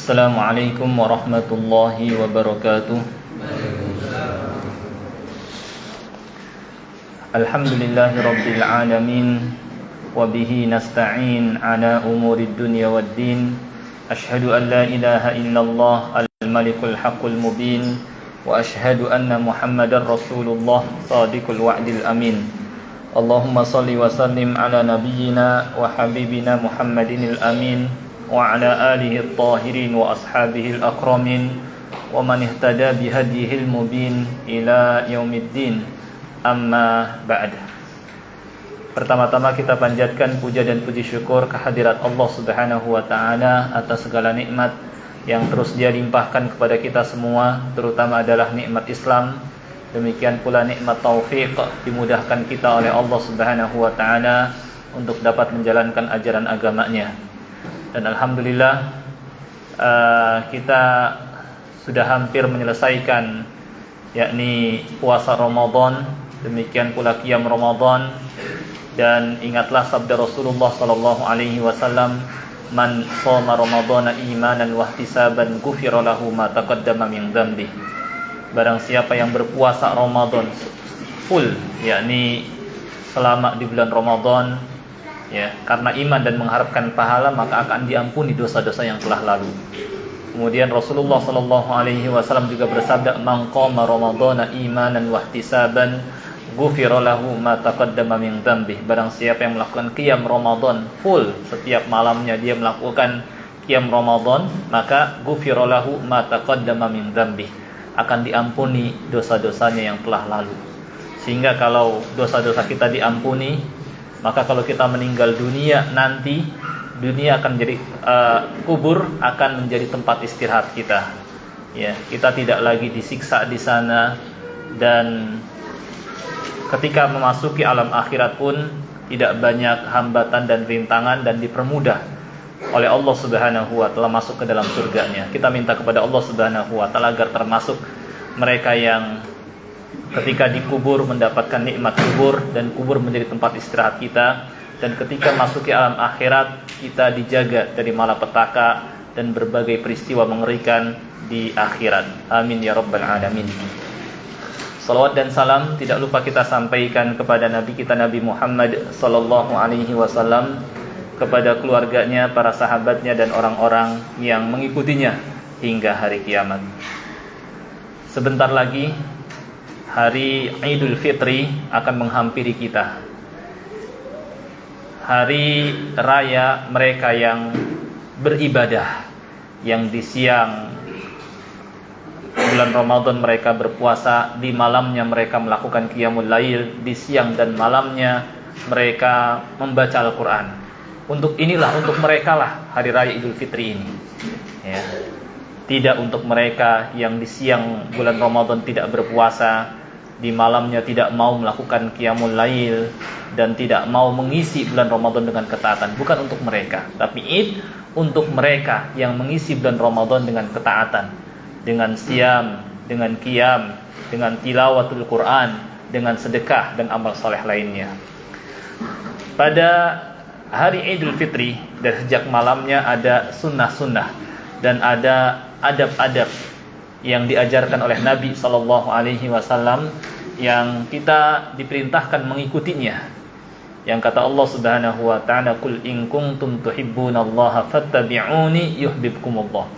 Assalamualaikum warahmatullahi wabarakatuh. Alhamdulillahi rabbil alamin. Wabihi nasta'in ala umurid dunya waddin. Ashhadu an la ilaha illallah al-malikul haqqul mubin. Wa ashhadu anna muhammadar rasulullah sadiqul wa'dil amin. Allahumma salli wa sallim ala nabiyyina wa habibina Muhammadinil amin wa ala alihi at-tahirin wa ashabihi al-akramin wa man ihtada bihadihil mubin ila yaumiddin. Amma ba'd. Pertama-tama kita panjatkan puja dan puji syukur kehadirat Allah Subhanahu wa taala atas segala nikmat yang terus Dia limpahkan kepada kita semua, terutama adalah nikmat Islam. Demikian pula nikmat taufik, dimudahkan kita oleh Allah Subhanahu wa taala untuk dapat menjalankan ajaran agamanya. Dan alhamdulillah kita sudah hampir menyelesaikan yakni puasa Ramadan, demikian pula qiyam Ramadan. Dan ingatlah sabda Rasulullah sallallahu alaihi wasallam, man shoma ramadhana imanan wa ihtisaban ghufira lahu ma taqaddama min dzambi. Barang siapa yang berpuasa Ramadan full, yakni selama di bulan Ramadan, ya, karena iman dan mengharapkan pahala, maka akan diampuni dosa-dosa yang telah lalu. Kemudian Rasulullah sallallahu alaihi wasallam juga bersabda, man qama ramadhana imanan wa ihtisaban ghufira lahu ma taqaddama min dzambi. Barang siapa yang melakukan qiyam Ramadan full, setiap malamnya dia melakukan qiyam Ramadan, maka ghufira lahu ma taqaddama min dzambi, akan diampuni dosa-dosanya yang telah lalu. Sehingga kalau dosa-dosa kita diampuni, maka kalau kita meninggal dunia nanti, dunia akan menjadi kubur akan menjadi tempat istirahat kita. Ya, kita tidak lagi disiksa di sana, dan ketika memasuki alam akhirat pun tidak banyak hambatan dan rintangan, dan dipermudah oleh Allah Subhanahu wa taala masuk ke dalam surganya. Kita minta kepada Allah Subhanahu wa taala agar termasuk mereka yang ketika dikubur mendapatkan nikmat kubur, dan kubur menjadi tempat istirahat kita, dan ketika masuki alam akhirat kita dijaga dari malapetaka dan berbagai peristiwa mengerikan di akhirat. Amin ya rabbal alamin. Salawat dan salam tidak lupa kita sampaikan kepada Nabi kita Nabi Muhammad sallallahu alaihi wasallam, kepada keluarganya, para sahabatnya, dan orang-orang yang mengikutinya hingga hari kiamat. Sebentar lagi hari Idul Fitri akan menghampiri kita. Hari raya mereka yang beribadah, yang di siang bulan Ramadan mereka berpuasa, di malamnya mereka melakukan qiyamul lail, di siang dan malamnya mereka membaca Al-Quran. Untuk mereka lah hari raya Idul Fitri ini, ya. Tidak untuk mereka yang di siang bulan Ramadan tidak berpuasa, di malamnya tidak mau melakukan qiyamul lail, dan tidak mau mengisi bulan Ramadan dengan ketaatan. Bukan untuk mereka, tapi Id untuk mereka yang mengisi bulan Ramadan dengan ketaatan, dengan siam, dengan qiyam, dengan tilawatul Quran, dengan sedekah dan amal soleh lainnya. Pada hari Idul Fitri, dari sejak malamnya ada sunnah-sunnah dan ada adab-adab yang diajarkan oleh Nabi sallallahu alaihi wasallam, yang kita diperintahkan mengikutinya. Yang kata Allah Subhanahu wa taala, "Qul in kuntum tuhibbunallaha fattabi'uni yuhibbukumullah."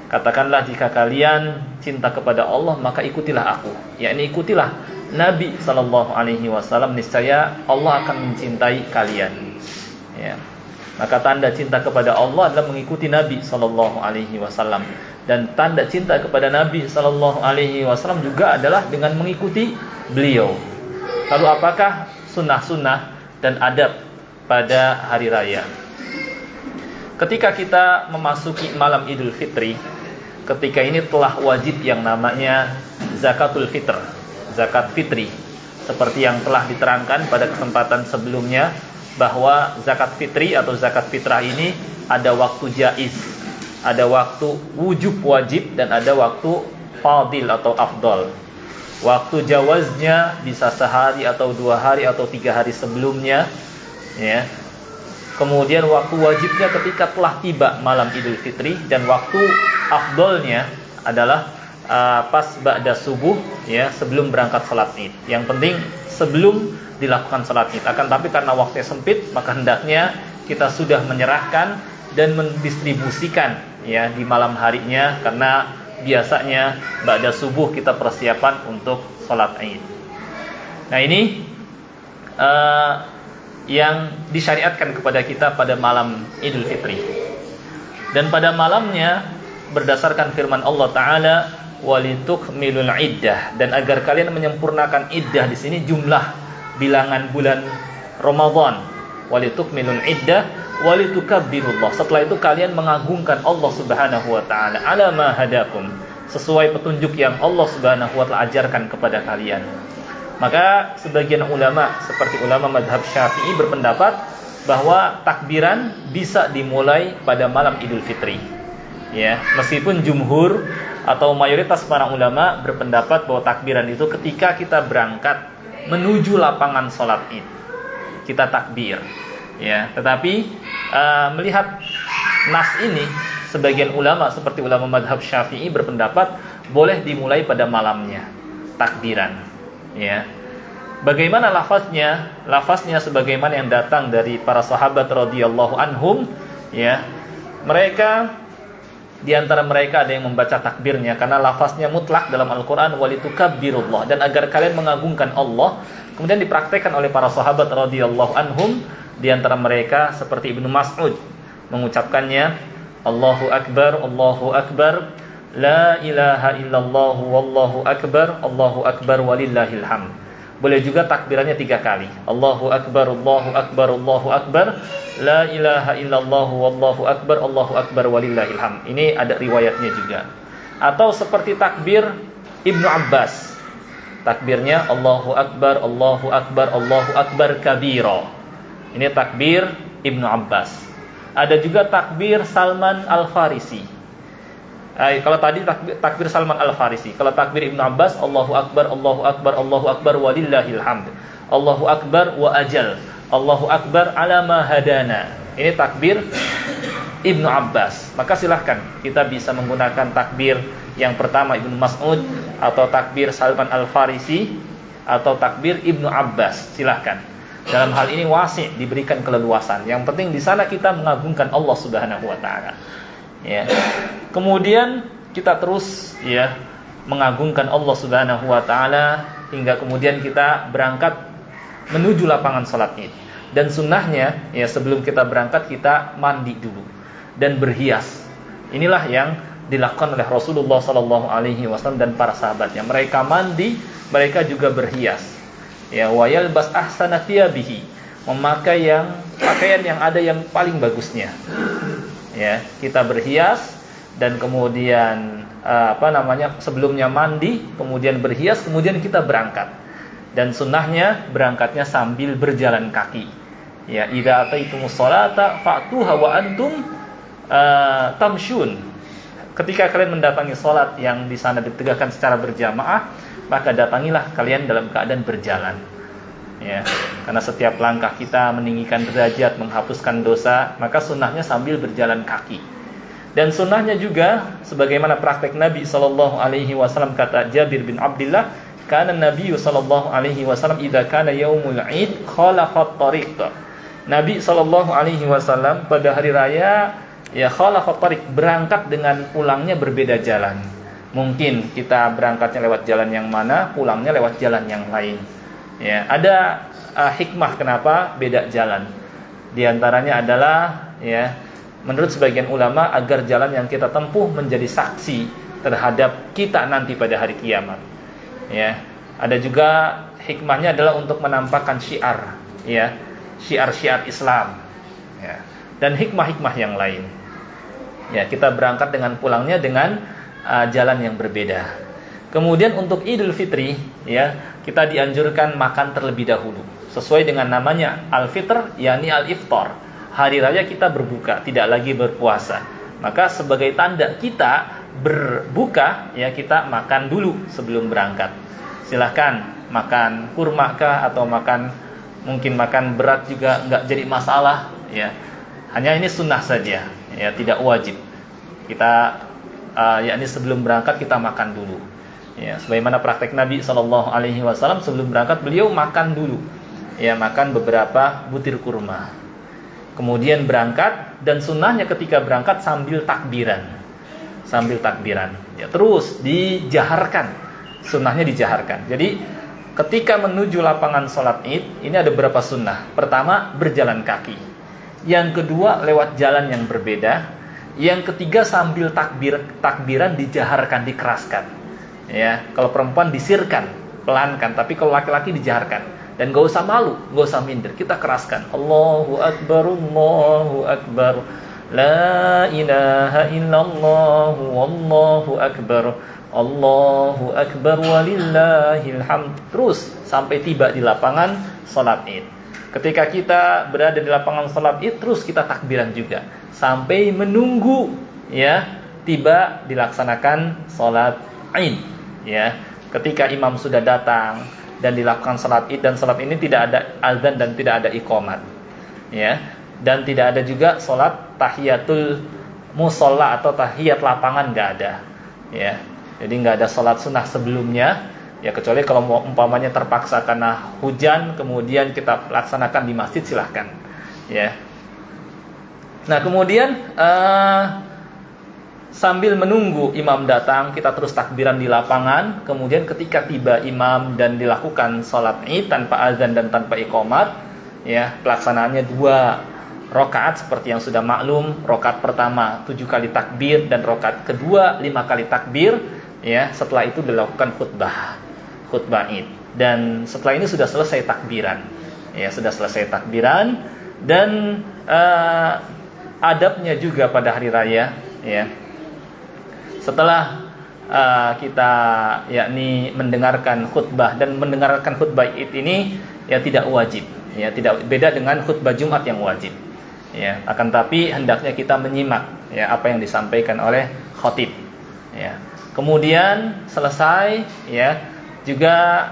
Katakanlah, jika kalian cinta kepada Allah, maka ikutilah aku. Yakni ikutilah Nabi sallallahu alaihi wasallam, niscaya Allah akan mencintai kalian. Ya. Maka tanda cinta kepada Allah adalah mengikuti Nabi sallallahu alaihi wasallam, dan tanda cinta kepada Nabi sallallahu alaihi wasallam juga adalah dengan mengikuti beliau. Lalu apakah sunnah-sunnah dan adab pada hari raya? Ketika kita memasuki malam Idul Fitri, ketika ini telah wajib yang namanya zakatul fitr, zakat fitri, seperti yang telah diterangkan pada kesempatan sebelumnya, bahwa zakat fitri atau zakat fitrah ini ada waktu jaiz, ada waktu wujub wajib, dan ada waktu fadil atau afdol. Waktu jawaznya bisa sehari atau 2 hari atau 3 hari sebelumnya, ya. kemudian waktu wajibnya ketika telah tiba malam Idul Fitri, dan waktu afdolnya adalah pas ba'da subuh, ya, sebelum berangkat salat Id. Yang penting sebelum dilakukan salat Id. Akan tapi karena waktunya sempit, maka hendaknya kita sudah menyerahkan dan mendistribusikan, ya, di malam harinya, karena biasanya ba'da subuh kita persiapan untuk salat Id. Nah, ini yang disyariatkan kepada kita pada malam Idul Fitri. Dan pada malamnya, berdasarkan firman Allah Ta'ala, walitukmilul iddah, dan agar kalian menyempurnakan iddah, di sini jumlah bilangan bulan Ramadan. Walitukmilul iddah walitukabbirullah. Setelah itu kalian mengagungkan Allah Subhanahu wa taala ala ma hadakum, sesuai petunjuk yang Allah Subhanahu wa taala ajarkan kepada kalian. Maka sebagian ulama seperti ulama mazhab Syafi'i berpendapat bahwa takbiran bisa dimulai pada malam Idul Fitri. Ya, meskipun jumhur atau mayoritas para ulama berpendapat bahwa takbiran itu ketika kita berangkat menuju lapangan sholat Id, kita takbir. Ya, tetapi melihat nas ini, sebagian ulama seperti ulama mazhab Syafi'i berpendapat boleh dimulai pada malamnya takbiran. Ya, bagaimana lafaznya? Lafaznya sebagaimana yang datang dari para sahabat radhiyallahu anhum. Ya, mereka, di antara mereka ada yang membaca takbirnya karena lafaznya mutlak dalam Al-Quran, walitukabbirullah, dan agar kalian mengagungkan Allah. Kemudian dipraktekkan oleh para sahabat radhiyallahu anhum. Di antara mereka seperti Ibnu Mas'ud mengucapkannya, Allahu Akbar, la ilaha illallah, wallahu akbar walillahil hamd. Boleh juga takbirannya 3 kali, Allahu Akbar, la ilaha illallah, wallahu akbar walillahil hamd. Ini ada riwayatnya juga. Atau seperti takbir Ibnu Abbas, takbirnya Allahu Akbar kabira. Ini takbir Ibnu Abbas. Ada juga takbir Salman Al-Farisi. Kalau tadi takbir Salman Al-Farisi, kalau takbir Ibnu Abbas, Allahu Akbar walillahil hamd, Allahu Akbar wa ajal, Allahu Akbar ala ma hadana. Ini takbir Ibnu Abbas. Maka silahkan kita bisa menggunakan takbir yang pertama Ibnu Mas'ud, atau takbir Salman Al-Farisi, atau takbir Ibnu Abbas. Silahkan. Dalam hal ini wasi', diberikan keleluasan. Yang penting di sana kita mengagungkan Allah Subhanahu wa taala. Ya. Kemudian kita terus, ya, mengagungkan Allah Subhanahu wa taala hingga kemudian kita berangkat menuju lapangan salat Id. Dan sunnahnya, ya, sebelum kita berangkat kita mandi dulu dan berhias. Inilah yang dilakukan oleh Rasulullah sallallahu alaihi wasallam dan para sahabatnya. Mereka mandi, mereka juga berhias. Ya, wa yalbas ahsana thiyabihi, memakai pakaian yang ada yang paling bagusnya. Ya, kita berhias dan kemudian sebelumnya mandi, kemudian berhias, kemudian kita berangkat. Dan sunnahnya berangkatnya sambil berjalan kaki. Ya, idza ataitumus sholata fa'tuha wa antum tamshun. Ketika kalian mendatangi salat yang di sana ditegakkan secara berjamaah, maka datangilah kalian dalam keadaan berjalan. Ya, karena setiap langkah kita meninggikan derajat, menghapuskan dosa, maka sunnahnya sambil berjalan kaki. Dan sunnahnya juga sebagaimana praktek Nabi sallallahu alaihi wasallam, kata Jabir bin Abdullah, kana Nabi sallallahu alaihi wasallam idza kana yaumul Id khalafat tariq. Nabi sallallahu alaihi wasallam pada hari raya, ya, khalafat tariq, berangkat dengan pulangnya berbeda jalan. Mungkin kita berangkatnya lewat jalan yang mana, pulangnya lewat jalan yang lain. Ya, ada hikmah kenapa beda jalan. Di antaranya adalah, ya, menurut sebagian ulama agar jalan yang kita tempuh menjadi saksi terhadap kita nanti pada hari kiamat. Ya, ada juga hikmahnya adalah untuk menampakkan syiar, ya, syiar-syiar Islam. Ya, dan hikmah-hikmah yang lain. Ya, kita berangkat dengan pulangnya dengan jalan yang berbeda. Kemudian untuk Idul Fitri, ya, kita dianjurkan makan terlebih dahulu. Sesuai dengan namanya Al-Fitr, yakni Al-Iftar. Hari raya kita berbuka, tidak lagi berpuasa. Maka sebagai tanda kita berbuka, ya, kita makan dulu sebelum berangkat. Silahkan makan kurma kah, atau mungkin makan berat juga enggak jadi masalah. ya. Hanya ini sunnah saja, ya, tidak wajib. Kita yakni sebelum berangkat kita makan dulu. Ya, sebagaimana praktek Nabi SAW sebelum berangkat beliau makan dulu. Ya, makan beberapa butir kurma. Kemudian berangkat, dan sunnahnya ketika berangkat sambil takbiran. Sambil takbiran. Ya, terus dijaharkan. Sunnahnya dijaharkan. Jadi ketika menuju lapangan sholat id, ini ada beberapa sunnah. Pertama, berjalan kaki. Yang kedua, lewat jalan yang berbeda. Yang ketiga, sambil takbiran dijaharkan, dikeraskan. Ya, kalau perempuan disirkan, pelankan. Tapi kalau laki-laki dijaharkan. Dan gak usah malu, gak usah minder. Kita keraskan. Allahu Akbar, Allahu Akbar. La ilaha illallah, Wallahu Akbar. Allahu Akbar walillahil hamd. Terus sampai tiba di lapangan sholat id. Ketika kita berada di lapangan sholat id, terus kita takbiran juga sampai menunggu, ya, tiba dilaksanakan sholat id. Ya, ketika imam sudah datang dan dilakukan sholat id, dan sholat ini tidak ada azan dan tidak ada iqamat, ya, dan tidak ada juga sholat tahiyatul musolla atau tahiyat lapangan, nggak ada, ya. Jadi nggak ada sholat sunnah sebelumnya, ya, kecuali kalau umpamanya terpaksa karena hujan, kemudian kita laksanakan di masjid, silahkan, ya. Nah, kemudian sambil menunggu imam datang, kita terus takbiran di lapangan. Kemudian ketika tiba imam dan dilakukan sholat id tanpa azan dan tanpa iqamat, ya, pelaksanaannya 2 rakaat seperti yang sudah maklum. Rakaat pertama 7 kali takbir, dan rakaat kedua 5 kali takbir. Ya, setelah itu dilakukan khutbah id, dan setelah ini sudah selesai takbiran. Ya, sudah selesai takbiran, dan adabnya juga pada hari raya, ya. Setelah kita yakni mendengarkan khutbah, dan mendengarkan khutbah id ini ya tidak wajib, ya, tidak beda dengan khutbah Jumat yang wajib, ya. Akan tapi hendaknya kita menyimak, ya, apa yang disampaikan oleh khatib, ya. Kemudian selesai, ya, juga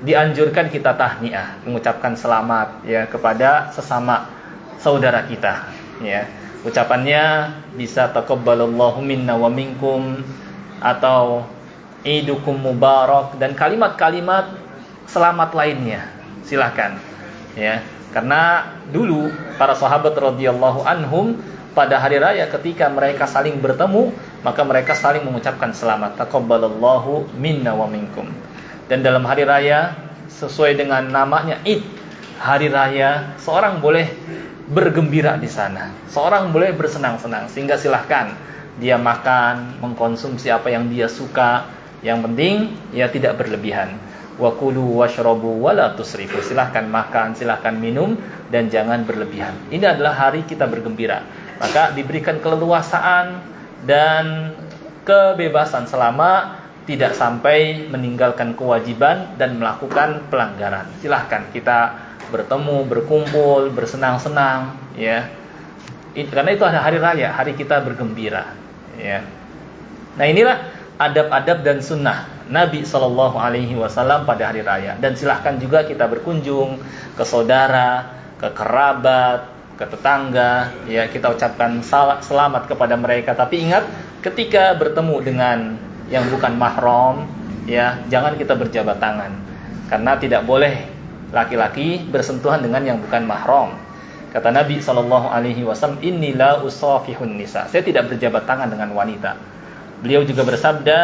dianjurkan kita tahniah, mengucapkan selamat, ya, kepada sesama saudara kita, ya. Ucapannya bisa taqabbalallahu minna wa minkum, atau idukum mubarak, dan kalimat-kalimat selamat lainnya, silahkan, ya. Karena dulu para sahabat radhiyallahu anhum pada hari raya ketika mereka saling bertemu, maka mereka saling mengucapkan selamat, taqabbalallahu minna wa minkum. Dan dalam hari raya, sesuai dengan namanya id, hari raya, seorang boleh bergembira di sana, seorang boleh bersenang-senang, sehingga silahkan dia makan, mengkonsumsi apa yang dia suka. Yang penting ya tidak berlebihan. Wa kulu washrabu wala tusrifu. Silahkan makan, silahkan minum, dan jangan berlebihan. Ini adalah hari kita bergembira. Maka diberikan keleluasaan dan kebebasan selama tidak sampai meninggalkan kewajiban dan melakukan pelanggaran. Silahkan kita bertemu, berkumpul, bersenang-senang, ya. Karena itu ada hari raya, hari kita bergembira, ya. Nah, inilah adab-adab dan sunnah Nabi SAW pada hari raya. Dan silahkan juga kita berkunjung ke saudara, ke kerabat, ke tetangga, ya, kita ucapkan selamat kepada mereka. Tapi ingat, ketika bertemu dengan yang bukan mahram, ya, jangan kita berjabat tangan, karena tidak boleh laki-laki bersentuhan dengan yang bukan mahram. Kata Nabi SAW, inni la usafihun nisa, saya tidak berjabat tangan dengan wanita. Beliau juga bersabda,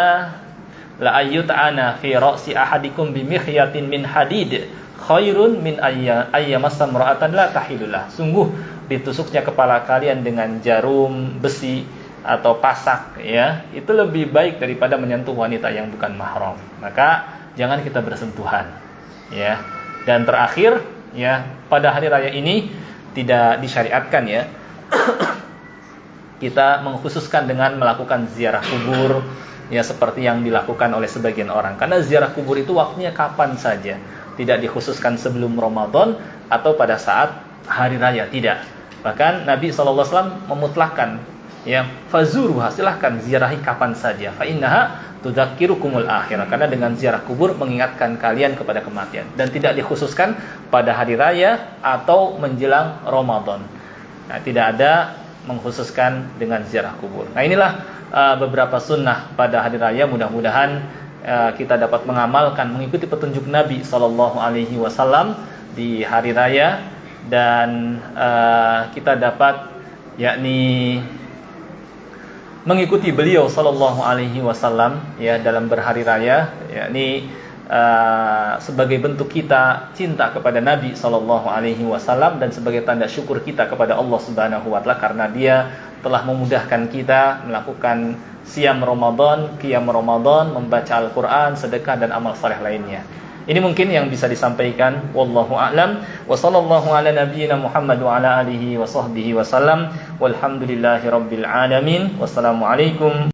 la ayyut'ana fi ra'si ahadikum bimikhyatin min hadid khairun min ayyamassa imra'atan la tahilullah. Sungguh ditusuknya kepala kalian dengan jarum besi atau pasak, ya, itu lebih baik daripada menyentuh wanita yang bukan mahram. Maka jangan kita bersentuhan, ya. Dan terakhir, ya, pada hari raya ini tidak disyariatkan, ya, kita mengkhususkan dengan melakukan ziarah kubur, ya, seperti yang dilakukan oleh sebagian orang. Karena ziarah kubur itu waktunya kapan saja, tidak dikhususkan sebelum Ramadan atau pada saat hari raya, tidak. Bahkan Nabi SAW memutlakkan ya, fazuruha, silahkan ziarahi kapan saja, fa innaha tudzakirukumul akhirah, karena dengan ziarah kubur mengingatkan kalian kepada kematian, dan tidak dikhususkan pada hari raya atau menjelang Ramadan. Nah, tidak ada mengkhususkan dengan ziarah kubur. Nah, inilah beberapa sunnah pada hari raya. Mudah-mudahan kita dapat mengamalkan, mengikuti petunjuk Nabi Sallallahu Alaihi Wasallam di hari raya, dan kita dapat yakni mengikuti beliau Sallallahu Alaihi Wasallam ya dalam berhari raya, yakni sebagai bentuk kita cinta kepada Nabi Sallallahu Alaihi Wasallam dan sebagai tanda syukur kita kepada Allah Subhanahu Wa Taala karena Dia telah memudahkan kita melakukan siam Ramadan, qiyam Ramadan, membaca Al-Quran, sedekah dan amal saleh lainnya. Ini mungkin yang bisa disampaikan. Wallahu a'lam. Wa sallallahu ala nabiyyina Muhammad wa ala alihi wa sahbihi wa sallam. Walhamdulillahi rabbil alamin. Wassalamualaikum